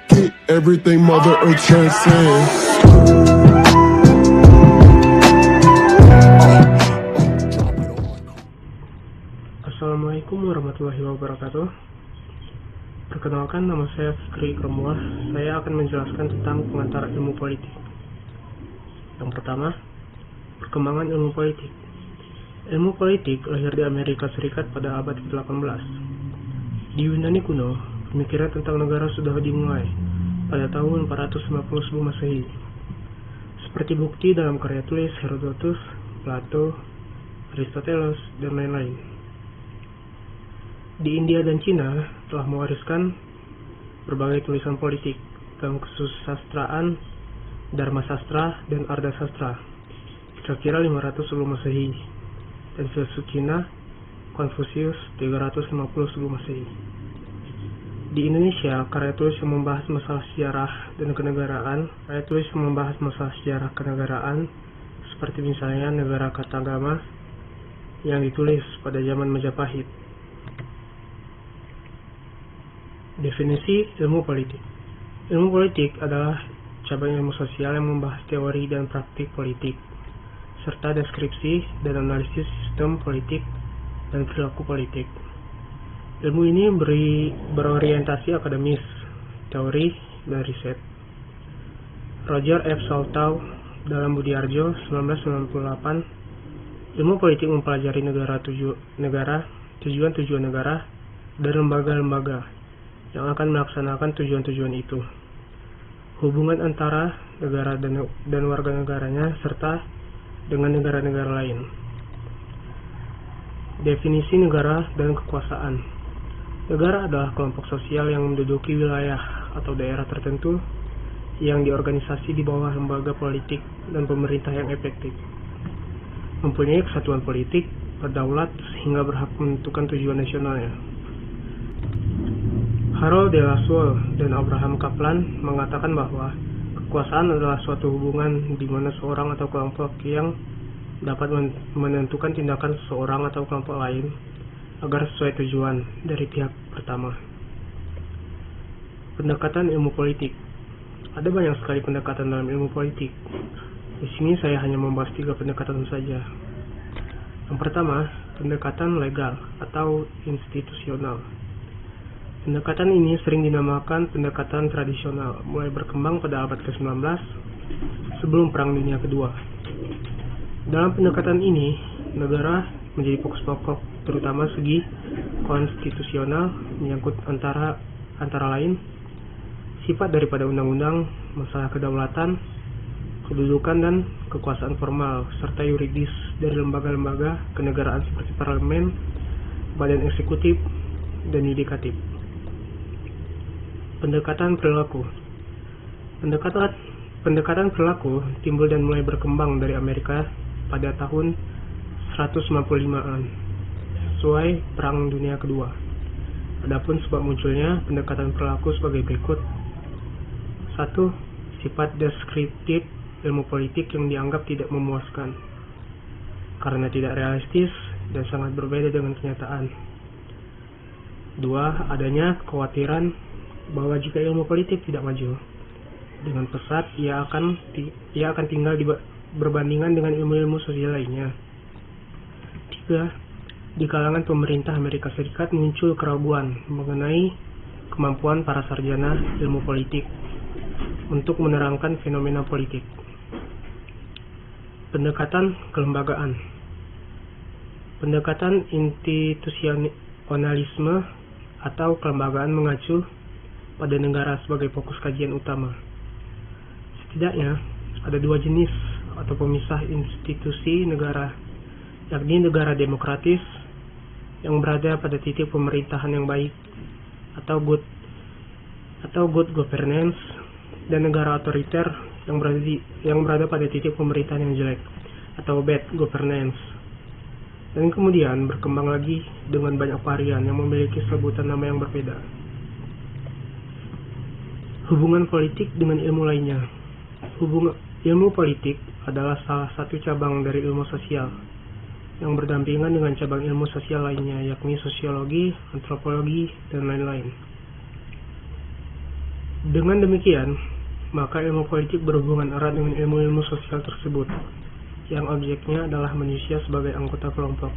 get everything Mother Earth transcends. Assalamualaikum warahmatullahi wabarakatuh. Perkenalkan, nama saya Fikri Ikramullah. Saya akan menjelaskan tentang pengantar ilmu politik. Yang pertama, perkembangan ilmu politik. Ilmu politik lahir di Amerika Serikat pada abad ke-18. Di Yunani kuno, pemikiran tentang negara sudah dimulai pada tahun 450 sebelum Masehi. Seperti bukti dalam karya tulis Herodotus, Plato, Aristoteles, dan lain-lain. Di India dan Cina telah mewariskan berbagai tulisan politik dalam kesusastraan, Dharma Sastra, dan Arda Sastra kira-kira 500 sebelum Masehi, dan filsuf Cina Konfusius 350 sebelum Masehi. Di Indonesia, karya tulis yang membahas masalah sejarah dan kenegaraan, seperti misalnya Negara Kartagama yang ditulis pada zaman Majapahit. Definisi ilmu politik. Ilmu politik adalah cabang ilmu sosial yang membahas teori dan praktik politik, serta deskripsi dan analisis sistem politik dan perilaku politik. Ilmu ini berorientasi akademis, teori, dan riset. Roger F. Saltau dalam Budiarjo 1998, ilmu politik mempelajari tujuan-tujuan negara, dan lembaga-lembaga yang akan melaksanakan tujuan-tujuan itu, hubungan antara negara dan warga negaranya, serta dengan negara-negara lain. Definisi negara dan kekuasaan. Negara adalah kelompok sosial yang menduduki wilayah atau daerah tertentu yang diorganisasi di bawah lembaga politik dan pemerintah yang efektif, mempunyai kesatuan politik, berdaulat, sehingga berhak menentukan tujuan nasionalnya. Harold de Lasalle dan Abraham Kaplan mengatakan bahwa kekuasaan adalah suatu hubungan di mana seorang atau kelompok yang dapat menentukan tindakan seseorang atau kelompok lain agar sesuai tujuan dari pihak pertama. Pendekatan ilmu politik. Ada banyak sekali pendekatan dalam ilmu politik. Di sini saya hanya membahas 3 pendekatan saja. Yang pertama, pendekatan legal atau institusional. Pendekatan ini sering dinamakan pendekatan tradisional, mulai berkembang pada abad ke-19 sebelum Perang Dunia Kedua. Dalam pendekatan ini, negara menjadi fokus pokok, terutama segi konstitusional, menyangkut antara lain sifat daripada undang-undang, masalah kedaulatan, kedudukan dan kekuasaan formal, serta yuridis dari lembaga-lembaga kenegaraan seperti parlemen, badan eksekutif, dan yudikatif. Pendekatan perilaku. Pendekatan perilaku timbul dan mulai berkembang dari Amerika pada tahun 195-an, sesuai Perang Dunia Kedua. Adapun sebab munculnya pendekatan perilaku sebagai berikut. 1. Sifat deskriptif ilmu politik yang dianggap tidak memuaskan, karena tidak realistis dan sangat berbeda dengan kenyataan. 2. Adanya kekhawatiran bahwa jika ilmu politik tidak maju dengan pesat, ia akan tinggal berbandingan dengan ilmu-ilmu sosial lainnya. 3. Di kalangan pemerintah Amerika Serikat muncul keraguan mengenai kemampuan para sarjana ilmu politik untuk menerangkan fenomena politik. Pendekatan kelembagaan. Pendekatan institusionalisme atau kelembagaan mengacu pada negara sebagai fokus kajian utama. Setidaknya ada 2 jenis atau pemisah institusi negara, yakni negara demokratis yang berada pada titik pemerintahan yang baik atau good governance, dan negara otoriter yang berada pada titik pemerintahan yang jelek atau bad governance. Dan kemudian berkembang lagi dengan banyak varian yang memiliki sebutan nama yang berbeda. Hubungan politik dengan ilmu lainnya. Ilmu politik adalah salah satu cabang dari ilmu sosial yang berdampingan dengan cabang ilmu sosial lainnya, yakni sosiologi, antropologi, dan lain-lain. Dengan demikian, maka ilmu politik berhubungan erat dengan ilmu-ilmu sosial tersebut, yang objeknya adalah manusia sebagai anggota kelompok.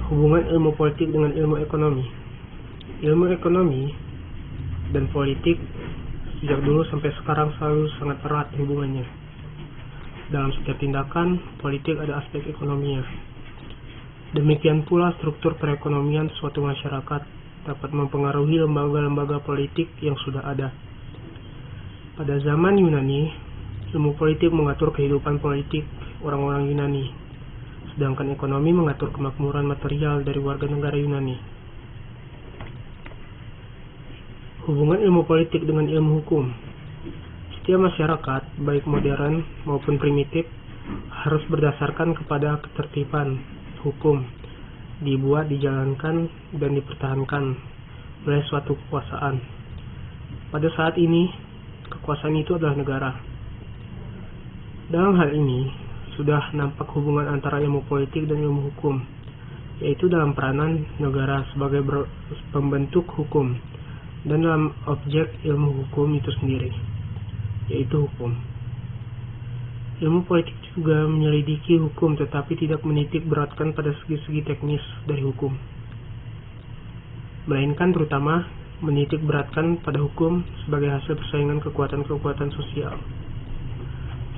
Hubungan ilmu politik dengan ilmu ekonomi. Ilmu ekonomi dan politik sejak dulu sampai sekarang selalu sangat erat hubungannya. Dalam setiap tindakan politik ada aspek ekonominya. Demikian pula struktur perekonomian suatu masyarakat dapat mempengaruhi lembaga-lembaga politik yang sudah ada. Pada zaman Yunani, ilmu politik mengatur kehidupan politik orang-orang Yunani, sedangkan ekonomi mengatur kemakmuran material dari warga negara Yunani. Hubungan ilmu politik dengan ilmu hukum. Setiap masyarakat, baik modern maupun primitif, harus berdasarkan kepada ketertiban hukum, dibuat, dijalankan, dan dipertahankan oleh suatu kekuasaan. Pada saat ini, kekuasaan itu adalah negara. Dalam hal ini, sudah nampak hubungan antara ilmu politik dan ilmu hukum, yaitu dalam peranan negara sebagai pembentuk hukum, dan dalam objek ilmu hukum itu sendiri, yaitu hukum. Ilmu politik juga menyelidiki hukum tetapi tidak menitik beratkan pada segi-segi teknis dari hukum, melainkan terutama menitik beratkan pada hukum sebagai hasil persaingan kekuatan-kekuatan sosial,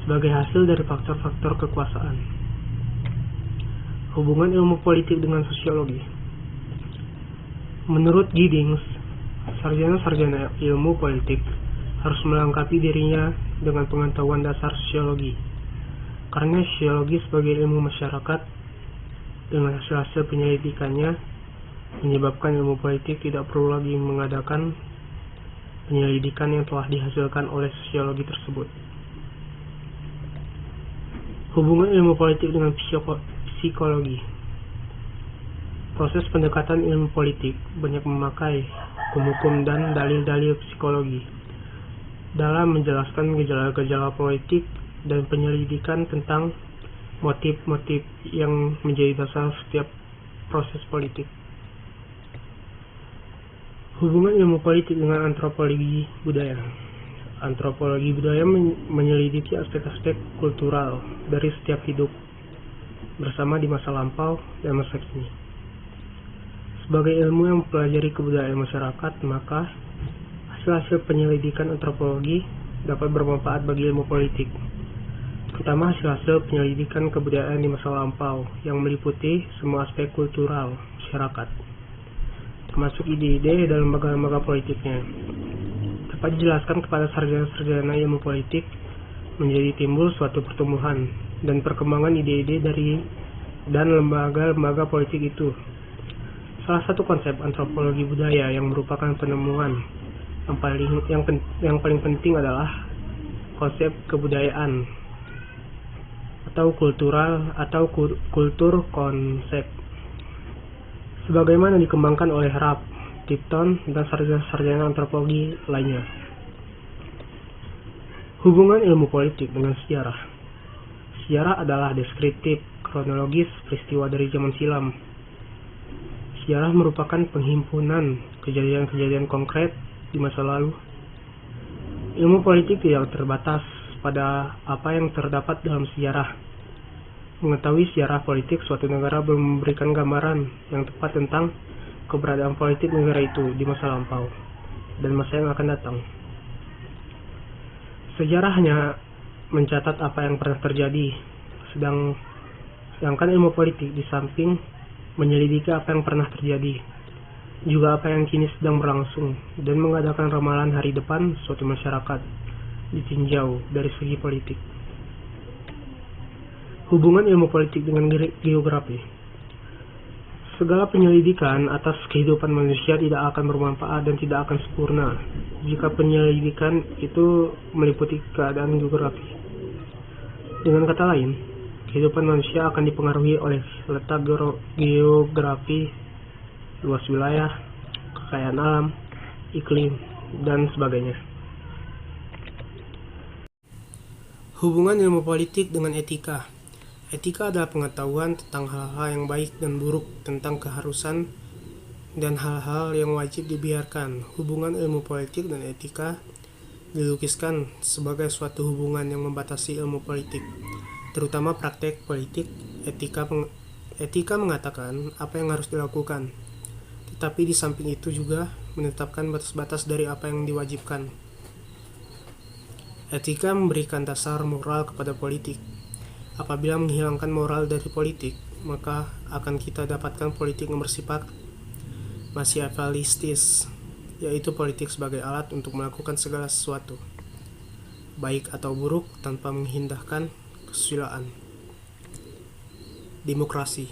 sebagai hasil dari faktor-faktor kekuasaan. Hubungan ilmu politik dengan sosiologi. Menurut Giddings, sarjana-sarjana ilmu politik harus melengkapi dirinya dengan pengetahuan dasar sosiologi, karena sosiologi sebagai ilmu masyarakat dengan hasil-hasil penyelidikannya menyebabkan ilmu politik tidak perlu lagi mengadakan penyelidikan yang telah dihasilkan oleh sosiologi tersebut. Hubungan ilmu politik dengan psikologi. Proses pendekatan ilmu politik banyak memakai hukum-hukum dan dalil-dalil psikologi dalam menjelaskan gejala-gejala politik dan penyelidikan tentang motif-motif yang menjadi dasar setiap proses politik. Hubungan ilmu politik dengan antropologi budaya. Antropologi budaya menyelidiki aspek-aspek kultural dari setiap hidup bersama di masa lampau dan masa kini. Sebagai ilmu yang mempelajari kebudayaan masyarakat, maka hasil-hasil penyelidikan antropologi dapat bermanfaat bagi ilmu politik, terutama hasil-hasil penyelidikan kebudayaan di masa lampau yang meliputi semua aspek kultural masyarakat, termasuk ide-ide dan lembaga-lembaga politiknya. Dapat dijelaskan kepada sarjana-sarjana ilmu politik menjadi timbul suatu pertumbuhan dan perkembangan ide-ide dari dan lembaga-lembaga politik itu. Salah satu konsep antropologi budaya yang merupakan penemuan yang paling penting adalah konsep kebudayaan atau kultural atau kultur konsep, sebagaimana dikembangkan oleh Rapp, Tipton, dan sarjana antropologi lainnya. Hubungan ilmu politik dengan sejarah. Sejarah adalah deskriptif, kronologis peristiwa dari zaman silam. Sejarah merupakan penghimpunan kejadian-kejadian konkret di masa lalu. Ilmu politik tidak terbatas pada apa yang terdapat dalam sejarah. Mengetahui sejarah politik suatu negara belum memberikan gambaran yang tepat tentang keberadaan politik negara itu di masa lampau dan masa yang akan datang. Sejarah hanya mencatat apa yang pernah terjadi, sedangkan ilmu politik di samping menyelidiki apa yang pernah terjadi, juga apa yang kini sedang berlangsung, dan mengadakan ramalan hari depan suatu masyarakat ditinjau dari segi politik. Hubungan ilmu politik dengan geografi. Segala penyelidikan atas kehidupan manusia tidak akan bermanfaat dan tidak akan sempurna jika penyelidikan itu meliputi keadaan geografi. Dengan kata lain, kehidupan manusia akan dipengaruhi oleh letak geografi, luas wilayah, kekayaan alam, iklim, dan sebagainya. Hubungan ilmu politik dengan etika. Etika adalah pengetahuan tentang hal-hal yang baik dan buruk, tentang keharusan dan hal-hal yang wajib dibiarkan. Hubungan ilmu politik dan etika dilukiskan sebagai suatu hubungan yang membatasi ilmu politik, terutama praktek politik. Etika mengatakan apa yang harus dilakukan, tetapi di samping itu juga menetapkan batas-batas dari apa yang diwajibkan. Etika memberikan dasar moral kepada politik. Apabila menghilangkan moral dari politik, maka akan kita dapatkan politik yang bersifat machiavellistis, yaitu politik sebagai alat untuk melakukan segala sesuatu, baik atau buruk, tanpa mengindahkan kesusilaan. Demokrasi.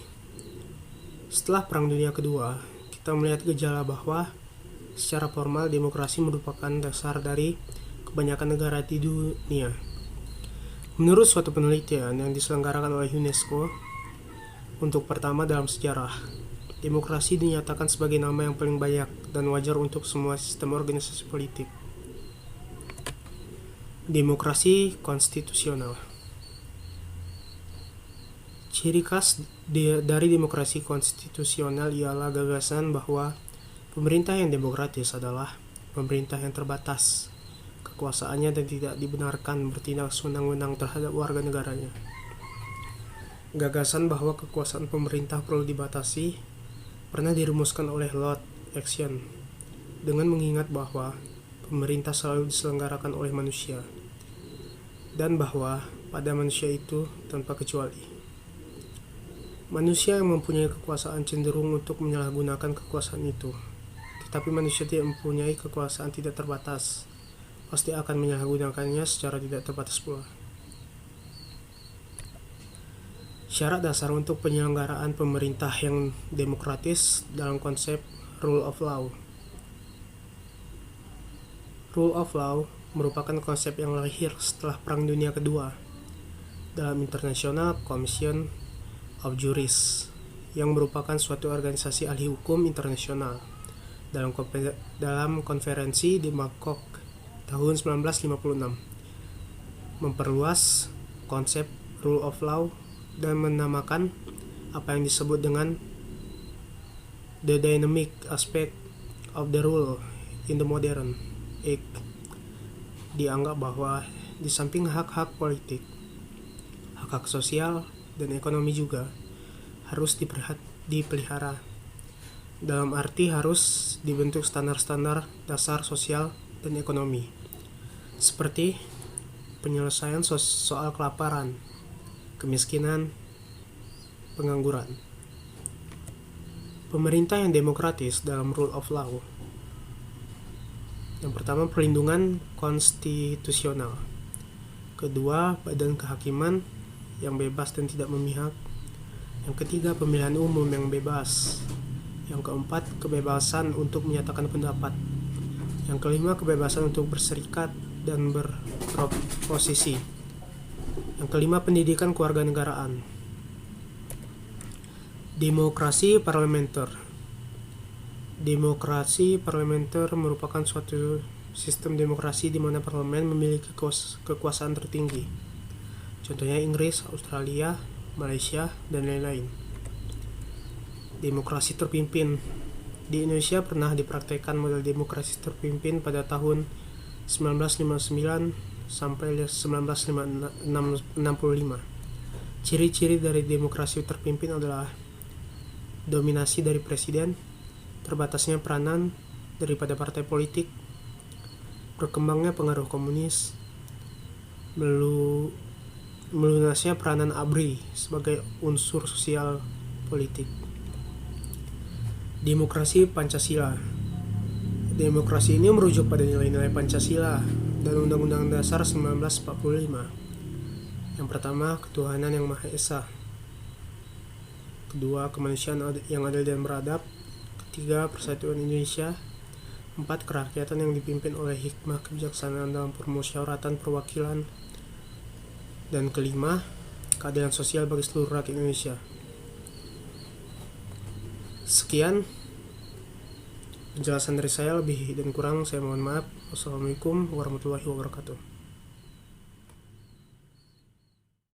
Setelah Perang Dunia Kedua, kita melihat gejala bahwa secara formal demokrasi merupakan dasar dari kebanyakan negara di dunia. Menurut suatu penelitian yang diselenggarakan oleh UNESCO, untuk pertama dalam sejarah, demokrasi dinyatakan sebagai nama yang paling banyak dan wajar untuk semua sistem organisasi politik. Demokrasi konstitusional. Ciri khas dari demokrasi konstitusional ialah gagasan bahwa pemerintah yang demokratis adalah pemerintah yang terbatas kekuasaannya dan tidak dibenarkan bertindak sewenang-wenang terhadap warga negaranya. Gagasan bahwa kekuasaan pemerintah perlu dibatasi pernah dirumuskan oleh Lord Acton dengan mengingat bahwa pemerintah selalu diselenggarakan oleh manusia dan bahwa pada manusia itu tanpa kecuali. Manusia yang mempunyai kekuasaan cenderung untuk menyalahgunakan kekuasaan itu, tetapi manusia tidak mempunyai kekuasaan tidak terbatas, pasti akan menyalahgunakannya secara tidak terbatas pula. Syarat dasar untuk penyelenggaraan pemerintah yang demokratis dalam konsep rule of law. Rule of law merupakan konsep yang lahir setelah Perang Dunia Kedua dalam International Commission of Juris, yang merupakan suatu organisasi ahli hukum internasional dalam konferensi di Bangkok tahun 1956, memperluas konsep rule of law dan menamakan apa yang disebut dengan the dynamic aspect of the rule in the modern age. Dianggap bahwa di samping hak-hak politik, hak-hak sosial dan ekonomi juga harus dipelihara, dalam arti harus dibentuk standar-standar dasar sosial dan ekonomi, seperti penyelesaian soal kelaparan, kemiskinan, pengangguran. Pemerintah yang demokratis dalam rule of law. Yang pertama, perlindungan konstitusional. Kedua, badan kehakiman yang bebas dan tidak memihak. Yang ketiga, pemilihan umum yang bebas. Yang keempat, kebebasan untuk menyatakan pendapat. Yang kelima, kebebasan untuk berserikat dan berproposisi. Yang kelima, pendidikan kewarganegaraan. Demokrasi parlementer. Demokrasi parlementer merupakan suatu sistem demokrasi di mana parlemen memiliki kekuasaan tertinggi. Contohnya Inggris, Australia, Malaysia, dan lain-lain. Demokrasi terpimpin. Di Indonesia pernah dipraktekkan model demokrasi terpimpin pada tahun 1959 sampai 1965. Ciri-ciri dari demokrasi terpimpin adalah dominasi dari presiden, terbatasnya peranan daripada partai politik, berkembangnya pengaruh komunis, melunasnya peranan ABRI sebagai unsur sosial politik. Demokrasi Pancasila. Demokrasi ini merujuk pada nilai-nilai Pancasila dan Undang-Undang Dasar 1945. Yang pertama, ketuhanan yang Maha Esa. Kedua, kemanusiaan yang adil dan beradab. Ketiga, persatuan Indonesia. 4, kerakyatan yang dipimpin oleh hikmah kebijaksanaan dalam permusyawaratan perwakilan. Dan kelima, keadilan sosial bagi seluruh rakyat Indonesia. Sekian penjelasan dari saya, lebih dan kurang saya mohon maaf. Wassalamualaikum warahmatullahi wabarakatuh.